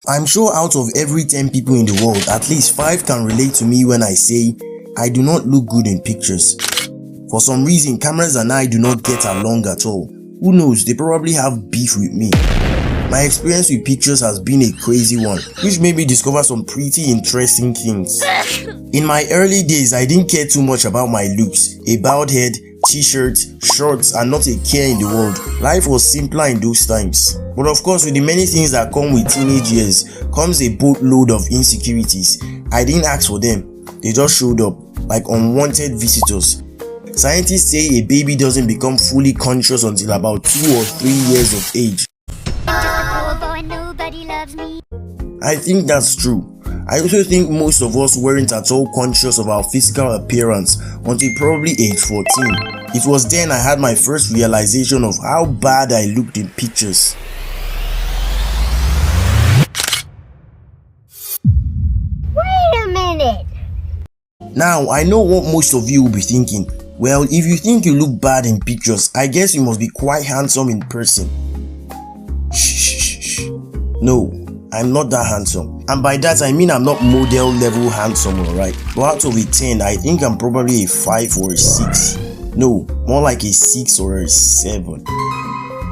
I'm sure out of every 10 people in the world, at least 5 can relate to me when I say I do not look good in pictures. For some reason, cameras and I do not get along at all. Who knows, they probably have beef with me. My experience with pictures has been a crazy one, which made me discover some pretty interesting things. In my early days, I didn't care too much about my looks. A bald head, t-shirts, shorts, and not a care in the world. Life was simpler in those times. But of course, with the many things that come with teenage years, comes a boatload of insecurities. I didn't ask for them. They just showed up, like unwanted visitors. Scientists say a baby doesn't become fully conscious until about 2 or 3 years of age. I think that's true. I also think most of us weren't at all conscious of our physical appearance until probably age 14. It was then I had my first realization of how bad I looked in pictures. Wait a minute! Now, I know what most of you will be thinking. Well, if you think you look bad in pictures, I guess you must be quite handsome in person. Shh. No, I'm not that handsome. And by that I mean I'm not model level handsome, alright? But out of a 10, I think I'm probably a 5 or a 6. No, more like a 6 or a 7.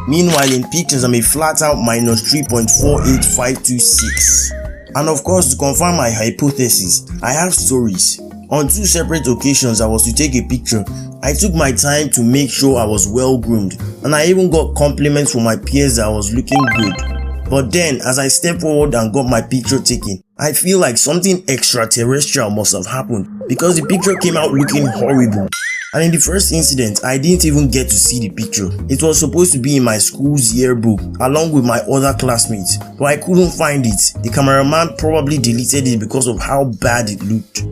Meanwhile, in pictures, I'm a flat out minus 3.48526. And of course, to confirm my hypothesis, I have stories. On 2 separate occasions I was to take a picture, I took my time to make sure I was well groomed, and I even got compliments from my peers that I was looking good. But then, as I stepped forward and got my picture taken, I feel like something extraterrestrial must have happened because the picture came out looking horrible. And in the first incident, I didn't even get to see the picture. It was supposed to be in my school's yearbook along with my other classmates, but I couldn't find it. The cameraman probably deleted it because of how bad it looked.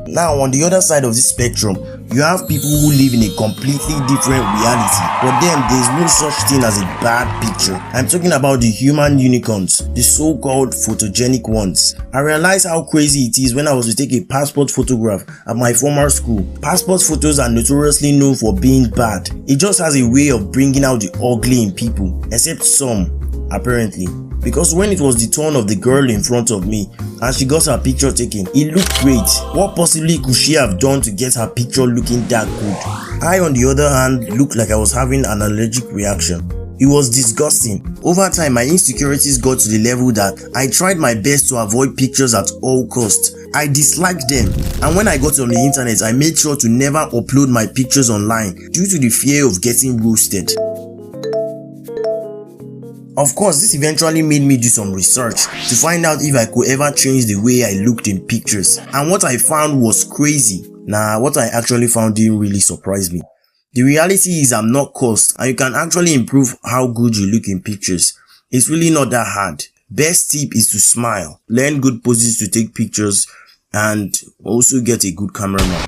Now, on the other side of this spectrum, you have people who live in a completely different reality. For them, there is no such thing as a bad picture. I'm talking about the human unicorns, the so-called photogenic ones. I realized how crazy it is when I was to take a passport photograph at my former school. Passport photos are notoriously known for being bad. It just has a way of bringing out the ugly in people, except some, apparently. Because when it was the turn of the girl in front of me and she got her picture taken, it looked great. What possibly could she have done to get her picture looking that good? I, on the other hand, looked like I was having an allergic reaction. It was disgusting. Over time, my insecurities got to the level that I tried my best to avoid pictures at all costs. I disliked them, and when I got on the internet, I made sure to never upload my pictures online due to the fear of getting roasted. Of course, this eventually made me do some research to find out if I could ever change the way I looked in pictures, and what I found was crazy. What I actually found didn't really surprise me. The reality is I'm not cursed, and you can actually improve how good you look in pictures. It's really not that hard. Best tip is to smile, learn good poses to take pictures, and also get a good cameraman.